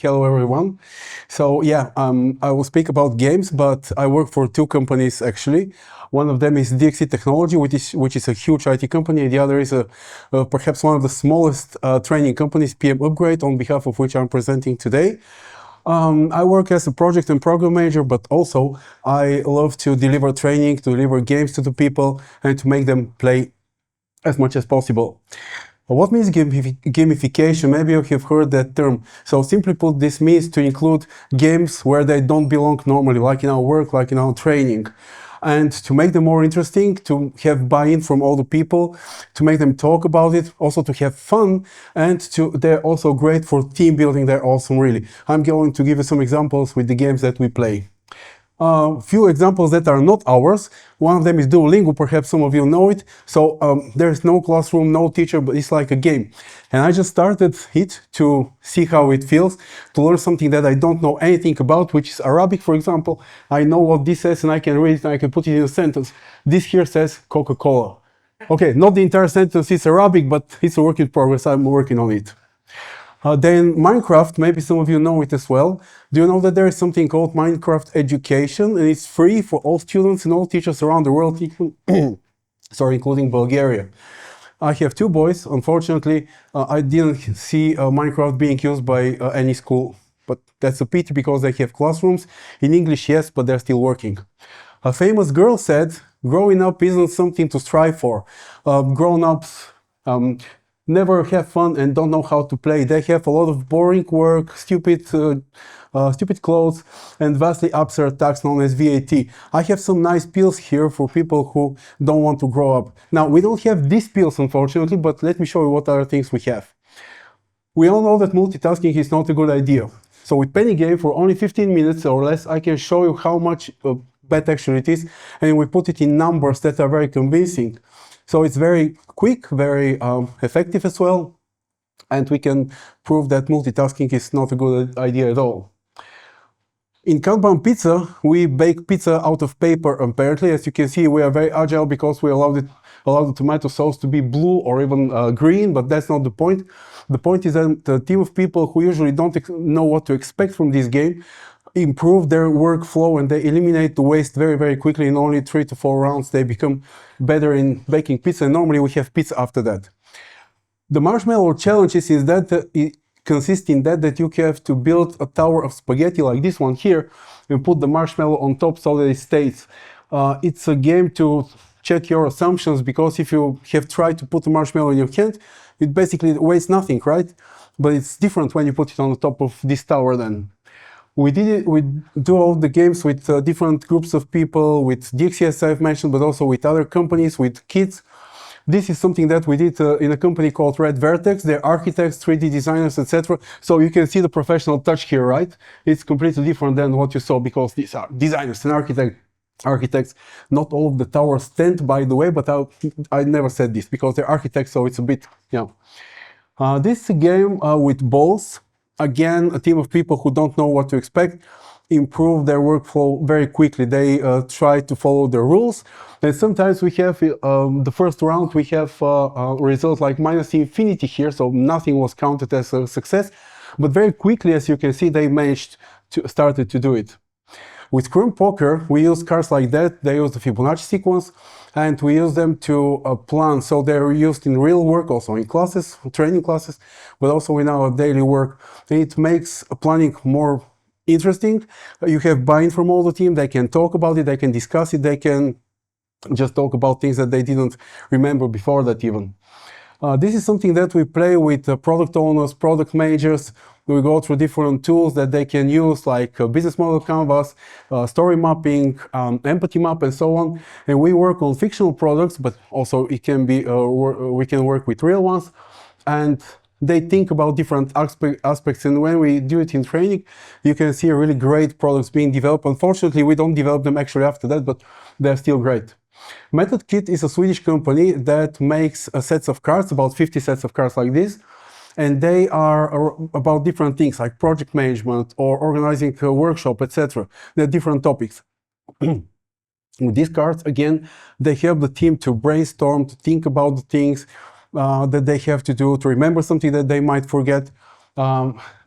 hello everyone. So yeah, I will speak about games, but I work for two companies actually. One of them is DXC Technology, which is a huge IT company, and the other is perhaps one of the smallest training companies, PM Upgrade, on behalf of which I'm presenting today. I work as a project and program manager, but also I love to deliver training, to deliver games to the people, and to make them play as much as possible. What means gamification? Maybe you have heard that term. So simply put, this means to include games where they don't belong normally, like in our work, like in our training. And to make them more interesting, to have buy-in from all the people, to make them talk about it, also to have fun, and they're also great for team building. They're awesome, really. I'm going to give you some examples with the games that we play. Few examples that are not ours. One of them is Duolingo, perhaps some of you know it. So there's no classroom, no teacher, but it's like a game. And I just started it to see how it feels, to learn something that I don't know anything about, which is Arabic, for example. I know what this says and I can read it and I can put it in a sentence. This here says Coca-Cola. Okay, not the entire sentence is Arabic, but it's a work in progress. I'm working on it. Then Minecraft, maybe some of you know it as well. Do you know that there is something called Minecraft Education, and it's free for all students and all teachers around the world, including Bulgaria. I have two boys. Unfortunately, I didn't see Minecraft being used by any school, but that's a pity because they have classrooms. In English, yes, but they're still working. A famous girl said, growing up isn't something to strive for. Grown-ups never have fun and don't know how to play. They have a lot of boring work, stupid clothes, and vastly absurd tax known as VAT. I have some nice pills here for people who don't want to grow up. Now, we don't have these pills, unfortunately, but let me show you what other things we have. We all know that multitasking is not a good idea. So with Penny Game, for only 15 minutes or less, I can show you how much bad actually it is, and we put it in numbers that are very convincing. So it's very quick, very effective as well, and we can prove that multitasking is not a good idea at all. In Kanban Pizza, we bake pizza out of paper, apparently. As you can see, we are very agile because we allow the tomato sauce to be blue or even green, but that's not the point. The point is that the team of people who usually don't know what to expect from this game improve their workflow, and they eliminate the waste very, very quickly. In only 3 to 4 rounds, they become better in baking pizza. And normally we have pizza after that. The marshmallow challenge is that it consists in that you have to build a tower of spaghetti like this one here and put the marshmallow on top so that it stays. It's a game to check your assumptions, because if you have tried to put a marshmallow in your hand, it basically weighs nothing, right? But it's different when you put it on the top of this tower then. We do all the games with different groups of people, with DXC as I've mentioned, but also with other companies, with kids. This is something that we did in a company called Red Vertex. They're architects, 3D designers, etc. So you can see the professional touch here, right? It's completely different than what you saw, because these are designers and architects. Not all of the towers stand, by the way, but I never said this because they're architects, so it's a bit, this is a game with balls. Again, a team of people who don't know what to expect improve their workflow very quickly. They try to follow the rules. And sometimes we have, the first round, we have a result like -infinity here, so nothing was counted as a success. But very quickly, as you can see, they managed to started to do it. With Scrum Poker, we use cards like that. They use the Fibonacci sequence, and we use them to plan. So they're used in real work, also in classes, training classes, but also in our daily work. It makes planning more interesting. You have buy-in from all the team. They can talk about it, they can discuss it, they can just talk about things that they didn't remember before that even. This is something that we play with product owners, product managers. We go through different tools that they can use, like business model canvas, story mapping, empathy map, and so on. And we work on fictional products, but also it can be we can work with real ones. And they think about different aspects, and when we do it in training, you can see really great products being developed. Unfortunately, we don't develop them actually after that, but they're still great. Method Kit is a Swedish company that makes sets of cards, about 50 sets of cards like this, and they are about different things like project management or organizing a workshop, etc. They're different topics. With these cards, again, they help the team to brainstorm, to think about the things that they have to do, to remember something that they might forget.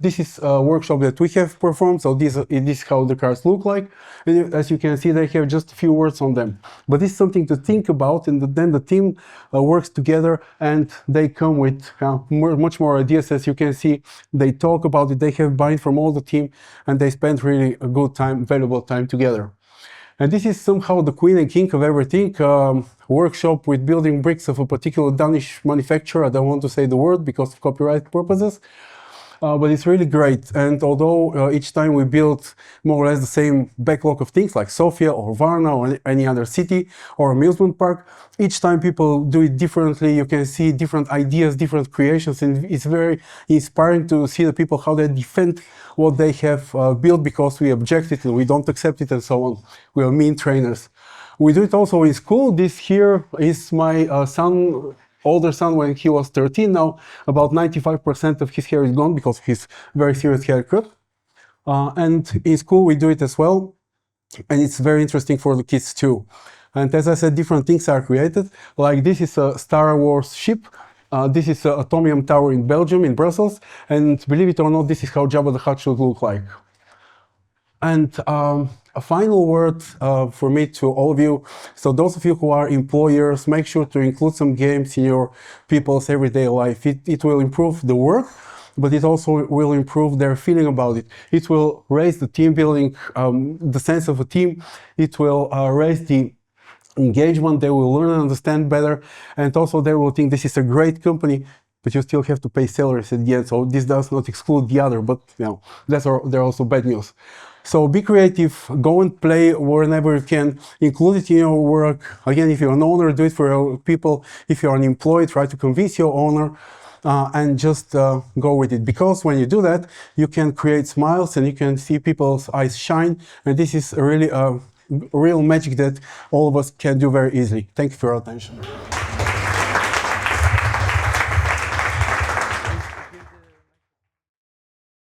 This is a workshop that we have performed, so this is how the cards look like. And as you can see, they have just a few words on them. But this is something to think about, and then the team works together and they come with much more ideas. As you can see, they talk about it, they have buy-in from all the team, and they spend really a good time, valuable time together. And this is somehow the queen and king of everything. Workshop with building bricks of a particular Danish manufacturer. I don't want to say the word because of copyright purposes. But it's really great. And although each time we build more or less the same backlog of things like Sofia or Varna or any other city or amusement park, each time people do it differently. You can see different ideas, different creations, and it's very inspiring to see the people how they defend what they have built because we object it and we don't accept it and so on. We are mean trainers. We do it also in school. This here is my older son when he was 13. Now about 95% of his hair is gone because of his very serious haircut. And in school we do it as well. And it's very interesting for the kids too. And as I said, different things are created. Like this is a Star Wars ship. This is a Atomium Tower in Belgium, in Brussels. And believe it or not, this is how Jabba the Hutt should look like. And a final word for me to all of you. So those of you who are employers, make sure to include some games in your people's everyday life. It will improve the work, but it also will improve their feeling about it. It will raise the team building, the sense of a team. It will raise the engagement. They will learn and understand better. And also they will think this is a great company, but you still have to pay salaries at the end. So this does not exclude the other, but you know, they're also bad news. So be creative, go and play whenever you can, include it in your work. Again, if you're an owner, do it for your people. If you're an employee, try to convince your owner and just go with it. Because when you do that, you can create smiles and you can see people's eyes shine. And this is really a real magic that all of us can do very easily. Thank you for your attention.